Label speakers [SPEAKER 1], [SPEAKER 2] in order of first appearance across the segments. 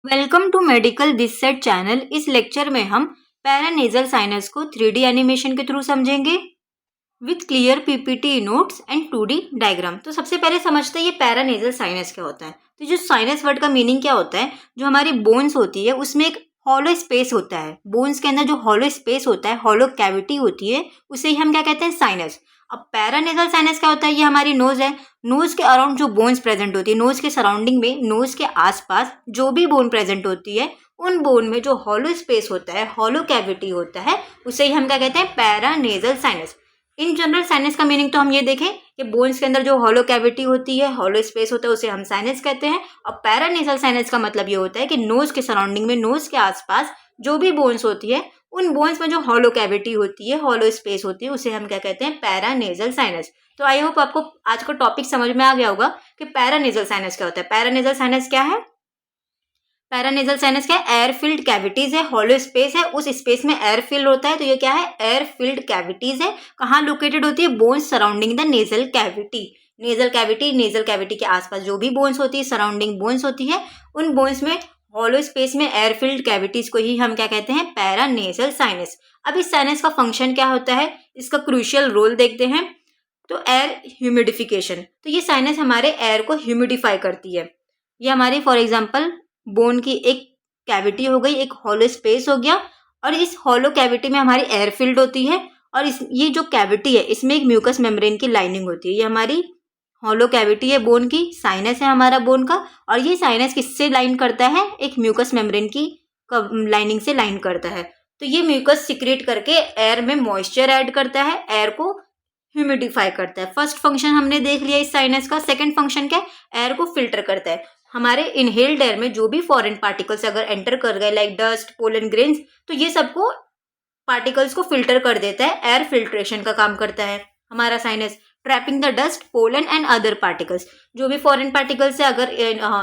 [SPEAKER 1] Welcome to medical this set channel. इस lecture में हम पैरानेजल साइनस को 3D एनिमेशन के थ्रू समझेंगे with clear PPT notes and 2D diagram. तो सबसे पहले समझते हैं ये पैरानेजल साइनस क्या होता है। तो जो साइनस वर्ड का मीनिंग क्या होता है, जो हमारी बोन्स होती है उसमें एक हॉलो स्पेस होता है। बोन्स के अंदर जो हॉलो स्पेस होता है, हॉलो कैविटी होती है, उसे ही हम क्या कहते हैं, साइनस। अब पैरानेजल साइनस क्या होता है, ये हमारी नोज है। नोज के अराउंड जो बोन्स प्रेजेंट होती है, नोज के सराउंडिंग में, नोज के आसपास जो भी बोन प्रेजेंट होती है, उन बोन में जो हॉलो स्पेस होता है, हॉलो कैविटी होता है, उसे ही हम क्या कहते हैं, paranasal sinus. In general sinus का मीनिंग तो हम ये देखें कि बोन्स के अंदर जो हॉलो कैविटी होती है, हॉलो स्पेस होता है, उसे हम साइनस कहते हैं। और पैरानेजल साइनस का मतलब ये होता है कि नोज के सराउंडिंग में, नोज के आसपास जो भी बोन्स होती है, उन बोन्स में जो हॉलो कैविटी होती है, हॉलो स्पेस होती है, उसे हम क्या कहते हैं, पैरानेजल साइनस। तो आई होप आपको आज का टॉपिक समझ में आ गया होगा कि पैरानेजल साइनस क्या होता है। पैरानेजल साइनस क्या है? पैरानेजल साइनस क्या है? एयर फिल्ड कैविटीज है, हॉलो स्पेस है, उस स्पेस में एयर फिल्ड होता है, तो ये क्या है, एयर फिल्ड कैविटीज है। कहाँ लोकेटेड होती है? Bones surrounding the nasal cavity. Nasal cavity, nasal cavity के आसपास जो भी बोन्स होती है, सराउंडिंग बोन्स होती है, उन बोन्स में हॉलो स्पेस में एयर फिल्ड कैविटीज को ही हम क्या कहते हैं, पैरानेजल साइनस। अब इस साइनस का फंक्शन क्या होता है, इसका क्रूशियल रोल देखते हैं। तो एयर ह्यूमिडिफिकेशन, तो ये साइनस हमारे एयर को ह्यूमिडिफाई करती है। ये हमारी फॉर एग्जांपल बोन की एक कैविटी हो गई, एक हॉलो स्पेस हो गया, और इस हॉलो कैविटी में हमारी एयर फिल्ड होती है, और इस ये जो कैविटी है इसमें एक म्यूकस मेम्ब्रेन की लाइनिंग होती है। ये हमारी हॉलो कैविटी है बोन की, साइनस है हमारा बोन का, और ये साइनस किससे लाइन करता है, एक म्यूकस मेम्ब्रेन की लाइनिंग से लाइन करता है। तो ये म्यूकस सिक्रेट करके एयर में मॉइस्चर ऐड करता है, एयर को ह्यूमिडिफाई करता है। फर्स्ट फंक्शन हमने देख लिया इस साइनस का। सेकंड फंक्शन क्या है, एयर को फिल्टर करता है। हमारे इनहेल्ड एयर में जो भी फॉरेन पार्टिकल्स अगर एंटर कर गए, लाइक डस्ट, पोलन ग्रेन्स, तो ये सबको पार्टिकल्स को फिल्टर कर देता है, एयर फिल्ट्रेशन का काम करता है हमारा sinus. Trapping the dust, pollen and other particles, जो भी फॉरेन पार्टिकल्स है अगर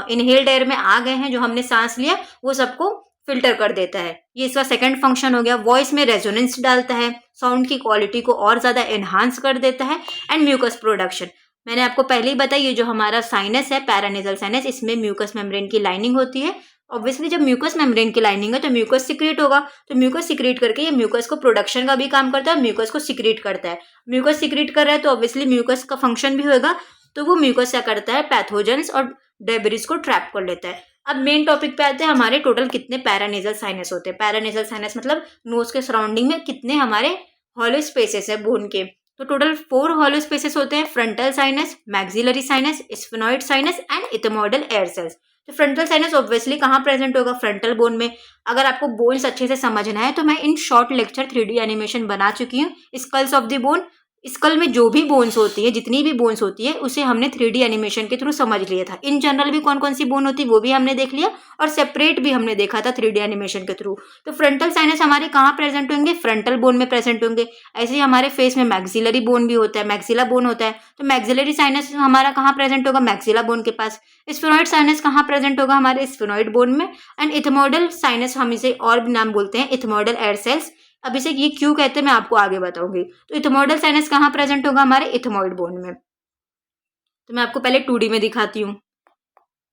[SPEAKER 1] इनहेल्ड एयर में आ गए हैं, जो हमने सांस लिया, वो सबको फिल्टर कर देता है। ये इसका सेकंड फंक्शन हो गया। वॉइस में रेजोनेंस डालता है, साउंड की क्वालिटी को और ज्यादा एनहांस कर देता है। एंड म्यूकस प्रोडक्शन, मैंने आपको पहले ही बताया, ये जो हमारा साइनस है, पैरानेजल साइनस, इसमें म्यूकस मेम्ब्रेन की लाइनिंग होती है। ऑब्वियसली जब म्यूकस मेम्ब्रेन की लाइनिंग है तो म्यूकस सिक्रेट होगा, तो म्यूकस सिक्रेट करके ये म्यूकस को प्रोडक्शन का भी काम करता है, म्यूकस को सिक्रेट करता है। म्यूकस सिक्रेट कर रहा है तो ऑब्वियसली म्यूकस का फंक्शन भी होगा, तो वो म्यूकस क्या करता है, पैथोजेंस और डेब्रिस को ट्रैप कर लेता है। अब मेन टॉपिक पे आते हैं, हमारे टोटल कितने पैरानेजल साइनस होते हैं। पैरानेजल साइनस मतलब नोज के सराउंडिंग में कितने हमारे हॉलो स्पेसेस है बोन के। तो टोटल 4 हॉलो स्पेसेस होते हैं, frontal sinus, maxillary sinus, sphenoid sinus and ethmoidal air cells. तो फ्रंटल साइनस ऑब्वियसली कहाँ प्रेजेंट होगा, फ्रंटल बोन में। अगर आपको बोन्स अच्छे से समझना है तो मैं in short lecture 3D animation बना चुकी हूँ, skulls of the bone. Skull में जो भी बोन्स होती है, जितनी भी बोन्स होती है, उसे हमने 3D एनिमेशन के थ्रू समझ लिया था। इन जनरल भी कौन कौन सी बोन होती है वो भी हमने देख लिया, और सेपरेट भी हमने देखा था 3D एनिमेशन के थ्रू। तो फ्रंटल साइनस हमारे कहाँ प्रेजेंट होंगे, फ्रंटल बोन में प्रेजेंट होंगे। ऐसे ही हमारे फेस में मैक्सिलरी बोन भी होता है, मैक्सिला बोन होता है, तो मैक्सिलरी साइनस हमारा कहाँ प्रेजेंट होगा, मैक्सिला बोन के पास। स्फेनॉइड साइनस कहाँ प्रेजेंट होगा, हमारे स्फेनॉइड बोन में। एंड इथमोइडल साइनस, हम इसे और भी नाम बोलते हैं, इथमोइडल एयर सेल्स। अब इसे ये क्यों कहते हैं मैं आपको आगे बताऊंगी। तो इथमोइडल साइनस कहाँ प्रेजेंट होगा, हमारे इथमोइड बोन में। तो मैं आपको पहले 2D में दिखाती हूँ।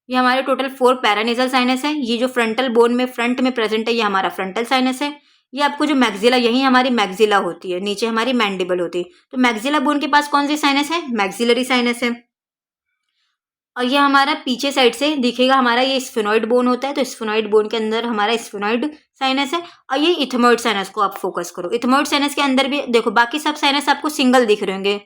[SPEAKER 1] ये हमारे टोटल 4 पैरानेजल साइनस है। ये जो फ्रंटल बोन में फ्रंट में प्रेजेंट है, ये हमारा फ्रंटल साइनस है। ये आपको जो मैक्सिला, यही हमारी मैक्सिला होती है, नीचे हमारी मैंडिबल होती है। तो मैक्सिला बोन के पास कौन सी साइनस है, मैक्सिलरी साइनस है। और ये हमारा पीछे साइड से दिखेगा, हमारा ये स्फेनॉइड बोन होता है, तो स्फेनॉइड बोन के अंदर हमारा स्फेनॉइड साइनस है। और ये इथमोइड साइनस को आप फोकस करो। इथमोइड साइनस के अंदर भी देखो, बाकी सब साइनस आपको सिंगल दिख रहे होंगे,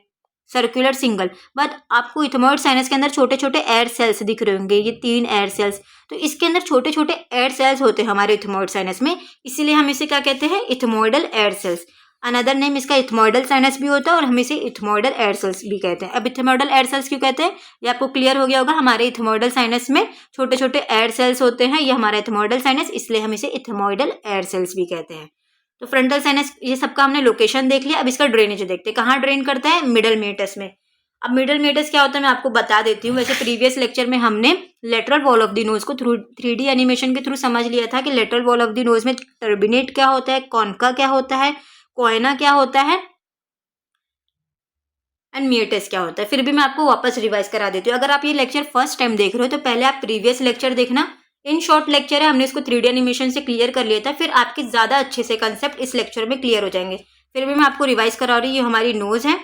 [SPEAKER 1] सर्कुलर सिंगल, बट आपको इथमोइड साइनस के अंदर छोटे छोटे एयर सेल्स दिख रहे होंगे, ये 3 एयर सेल्स। तो इसके अंदर छोटे छोटे एयर सेल्स होते हैं हमारे इथमोइड साइनस में, इसीलिए हम इसे क्या कहते हैं, ethmoidal air cells. Another name इसका इथमोइडल साइनस भी होता है, और हम इसे इथमोइडल एयर सेल्स भी कहते हैं। अब इथमोइडल एयर सेल्स क्यों कहते हैं, ये आपको क्लियर हो गया होगा। हमारे इथमोइडल साइनस में छोटे छोटे एयर सेल्स होते हैं, ये हमारा इथमोइडल साइनस, इसलिए हम इसे इथमोइडल एयर सेल्स भी कहते हैं। तो फ्रंटल साइनस, ये सबका हमने लोकेशन देख लिया। अब इसका ड्रेनेज देखते हैं, कहाँ ड्रेन करता है, मिडल मेटस में। अब मिडल मेटस क्या होता है मैं आपको बता देती हूँ। वैसे प्रीवियस लेक्चर में हमने lateral wall of the nose को थ्रू 3D एनिमेशन के थ्रू समझ लिया था कि lateral wall of the nose में टर्बिनेट क्या होता है, कॉन्का क्या होता है, कोएना क्या होता है, एंड मियोटस क्या होता है। फिर भी मैं आपको वापस रिवाइज करा देती हूँ। अगर आप ये लेक्चर फर्स्ट टाइम देख रहे हो तो पहले आप प्रीवियस लेक्चर देखना, इन शॉर्ट लेक्चर है, हमने इसको 3D एनिमेशन से क्लियर कर लिया था, फिर आपके ज़्यादा अच्छे से कंसेप्ट इस लेक्चर में क्लियर हो जाएंगे। फिर भी मैं आपको रिवाइज करा रही हूँ। ये हमारी नोज है,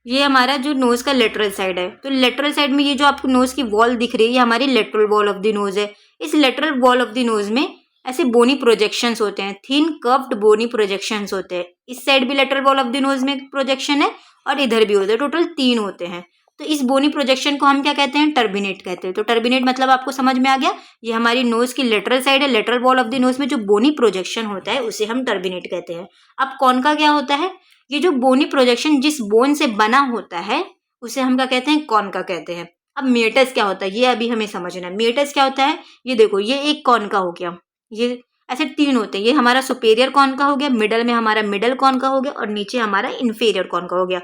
[SPEAKER 1] ये हमारा जो नोज का लेटरल साइड है। तो लेटरल साइड में ये जो आपको नोज की वॉल दिख रही है, ये हमारी lateral wall of the nose है। इस lateral wall of the nose में ऐसे बोनी प्रोजेक्शंस होते हैं, थिन कर्व्ड बोनी प्रोजेक्शंस होते हैं। इस साइड भी lateral wall of the nose में प्रोजेक्शन है और इधर भी होते हैं, टोटल 3 होते हैं। तो इस बोनी प्रोजेक्शन को हम क्या कहते हैं? टर्बिनेट कहते हैं। तो टर्बिनेट मतलब आपको समझ में आ गया, ये हमारी नोज की लेटरल साइड है। Lateral wall of the nose में जो बोनी प्रोजेक्शन होता है उसे हम टर्बिनेट कहते हैं। अब कॉन का क्या होता है? ये जो बोनी प्रोजेक्शन जिस बोन से बना होता है उसे हम क्या कहते हैं? कॉन का कहते हैं। अब मेटस क्या होता है ये अभी हमें समझना है। मेटस क्या होता है? ये देखो, ये एक कॉन का हो गया, ये ऐसे 3 होते हैं। ये हमारा सुपेरियर कॉन का हो गया, मिडल में हमारा मिडल कॉन का हो गया और नीचे हमारा इंफीरियर कॉन का हो गया।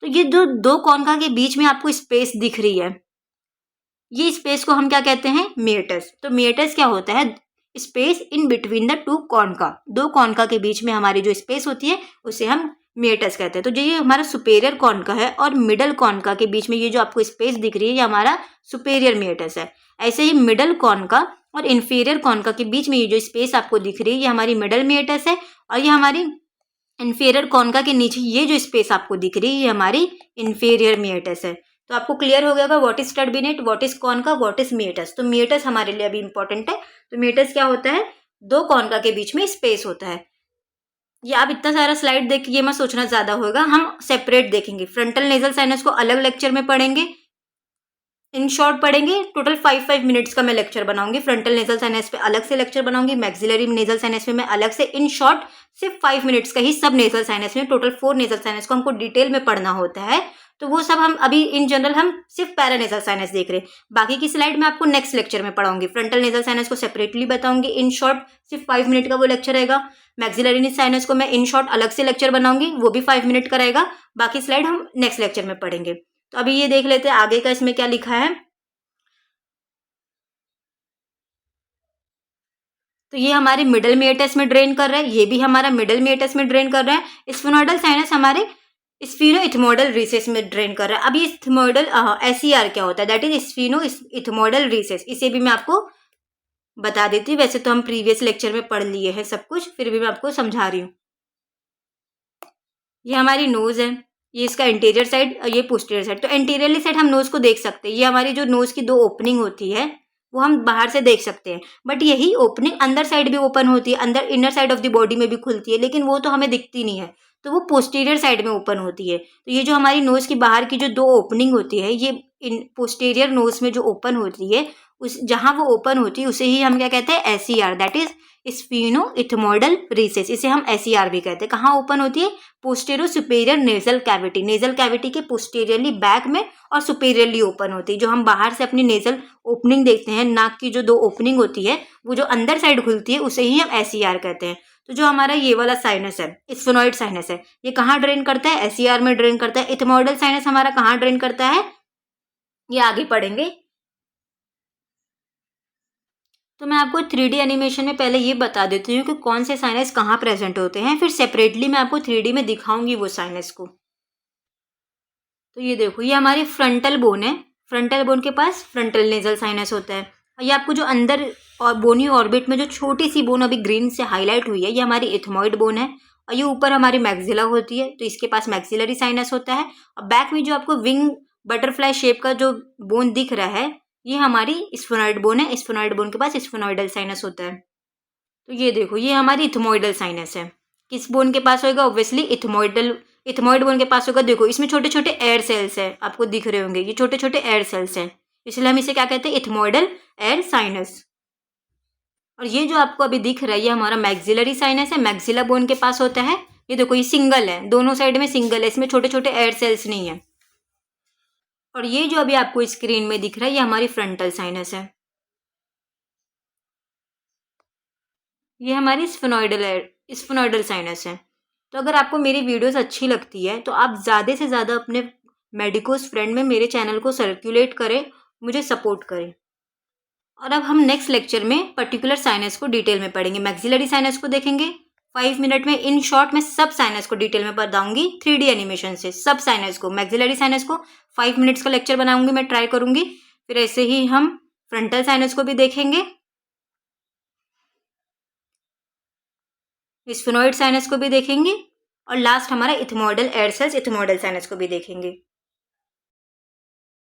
[SPEAKER 1] तो ये जो 2 कॉन का के बीच में आपको स्पेस दिख रही है, ये स्पेस को हम क्या कहते हैं? मेटस। तो मेटस क्या होता है? Space in between the 2 कॉनका। 2 कॉनका के बीच में हमारी जो स्पेस होती है उसे हम मेटस कहते हैं। तो जो ये हमारा सुपेरियर कॉनका है और मिडल कॉनका के बीच में ये जो आपको स्पेस दिख रही है, ये हमारा सुपेरियर मेटस है। ऐसे ही मिडल कॉनका और इंफीरियर कॉनका के बीच में ये जो स्पेस आपको दिख रही है, ये हमारी मिडल मेटस है। और ये हमारी इंफीरियर कॉनका के नीचे ये जो स्पेस आपको दिख रही है, ये हमारी इंफीरियर मेटस है। तो आपको क्लियर हो गया होगा what is turbinate, what is concha, what is meatus. तो मेटस हमारे लिए अभी इंपॉर्टेंट है। तो मेटस क्या होता है? 2 कॉनका के बीच में स्पेस होता है। ये आप इतना सारा स्लाइड देख के ये मत सोचना ज़्यादा होगा, हम सेपरेट देखेंगे। फ्रंटल नेजल साइनस को अलग लेक्चर में पढ़ेंगे, इन शॉर्ट पढ़ेंगे। टोटल 5 मिनट्स का मैं लेक्चर बनाऊंगी। फ्रंटल नेजल साइनस पे अलग से लेक्चर बनाऊंगी, मैक्सिलरी नेजल साइनस में मैं अलग से। इन शॉर्ट सिर्फ 5 मिनट्स का ही सब नेजल साइनस में, टोटल 4 नेजल साइनस को हमको डिटेल में पढ़ना होता है। तो वो सब हम अभी इन जनरल हम सिर्फ पैरानेजल साइनस देख रहे हैं। बाकी की स्लाइड में आपको नेक्स्ट लेक्चर में पढ़ाऊंगी। फ्रंटल नेजल साइनस को सेपरेटली बताऊंगी। इन शॉर्ट सिर्फ 5 मिनट का वो लेक्चर रहेगा। मैक्सिलरी साइनस को मैं इन शॉर्ट अलग से लेक्चर बनाऊंगी, वो भी 5 मिनट का रहेगा। बाकी स्लाइड हम नेक्स्ट लेक्चर में पढ़ेंगे। तो अभी ये देख लेते हैं आगे का, इसमें क्या लिखा है। तो ये हमारे मिडल मेटस में ड्रेन कर रहा है, ये भी हमारा मिडल मेटस में ड्रेन कर रहा है। स्फेनोइडल साइनस हमारे स्फीनो इथमोइडल रिसेस में ड्रेन कर रहा है। अब ये इथमोइडल SER क्या होता है? That is sphenoethmoidal recess. इसे भी मैं आपको बता देती हूँ। वैसे तो हम प्रीवियस लेक्चर में पढ़ लिए हैं सब कुछ, फिर भी मैं आपको समझा रही हूँ। ये हमारी नोज है, ये इसका इंटीरियर साइड और ये पोस्टीरियर साइड। तो इंटीरियरली साइड हम नोज को देख सकते हैं। ये हमारी जो नोज की 2 ओपनिंग होती है वो हम बाहर से देख सकते हैं, बट यही ओपनिंग अंदर साइड भी ओपन होती है, अंदर inner side of the body में भी खुलती है, लेकिन वो तो हमें दिखती नहीं है। तो वो पोस्टीरियर साइड में ओपन होती है। तो ये जो हमारी नोज की बाहर की जो 2 ओपनिंग होती है, ये इन पोस्टीरियर नोज में जो ओपन होती है, उस जहाँ वो ओपन होती है उसे ही हम क्या कहते हैं? SER, that is sphenoethmoidal recess. इसे हम SER भी कहते हैं। कहाँ ओपन होती है? Posterosuperior nasal cavity. Nasal cavity के पोस्टेरियरली बैक में और सुपेरियरली ओपन होती है। जो हम बाहर से अपनी नेजल ओपनिंग देखते हैं, नाक की जो 2 ओपनिंग होती है, वो जो अंदर साइड खुलती है उसे ही हम SER कहते हैं। तो जो हमारा ये वाला साइनस है, स्फेनोइड साइनस है, ये कहाँ ड्रेन करता है? SER में ड्रेन करता है। इथमोइडल साइनस हमारा कहाँ ड्रेन करता है? ये आगे पढ़ेंगे। तो मैं आपको 3D एनिमेशन में पहले ये बता देती हूँ कि कौन से साइनस कहाँ प्रेजेंट होते हैं, फिर सेपरेटली मैं आपको 3D में दिखाऊंगी वो साइनस को। तो ये देखो, ये हमारी फ्रंटल बोन है। फ्रंटल बोन के पास फ्रंटल नेजल साइनस होता है। और ये आपको जो अंदर और बोनी ऑर्बिट में जो छोटी सी बोन अभी ग्रीन से हाईलाइट हुई है, ये हमारी इथमोइड बोन है। और ये ऊपर हमारी मैक्सिला होती है, तो इसके पास मैक्सिलरी साइनस होता है। और बैक में जो आपको विंग बटरफ्लाई शेप का जो बोन दिख रहा है, ये हमारी स्फेनोइड बोन है। स्फेनोइड बोन के पास स्फेनोइडल साइनस होता है। तो ये देखो, ये हमारी इथमोइडल साइनस है। किस बोन के पास होगा? ऑब्वियसली इथमोइड बोन के पास होगा। देखो, इसमें छोटे छोटे एयर सेल्स हैं, आपको दिख रहे होंगे, ये छोटे छोटे एयर सेल्स हैं, इसलिए हम इसे क्या कहते हैं? Ethmoidal air sinus. और ये जो आपको अभी दिख रहा है, ये हमारा मैक्सिलरी साइनस है, मैक्सिला बोन के पास होता है। ये देखो, ये सिंगल है, दोनों साइड में सिंगल है, इसमें छोटे छोटे एयर सेल्स नहीं है। और ये जो अभी आपको स्क्रीन में दिख रहा है, ये हमारी फ्रंटल साइनस है। ये हमारी स्फेनोइडल साइनस है। तो अगर आपको मेरी वीडियोस अच्छी लगती है तो आप ज़्यादा से ज़्यादा अपने मेडिकोस फ्रेंड में मेरे चैनल को सर्कुलेट करें, मुझे सपोर्ट करें। और अब हम नेक्स्ट लेक्चर में पर्टिकुलर साइनस को डिटेल में पढ़ेंगे। मैक्सिलरी साइनस को देखेंगे 5 मिनट में। इन शॉर्ट में सब साइनस को डिटेल में बताऊंगी 3D एनिमेशन से। सब साइनस को, मैक्सिलरी साइनस को 5 मिनट्स का लेक्चर बनाऊंगी, मैं ट्राई करूंगी। फिर ऐसे ही हम फ्रंटल साइनस को भी देखेंगे, स्फिनोइड साइनस को भी देखेंगे और लास्ट हमारा ethmoidal air cells ethmoidal sinus को भी देखेंगे।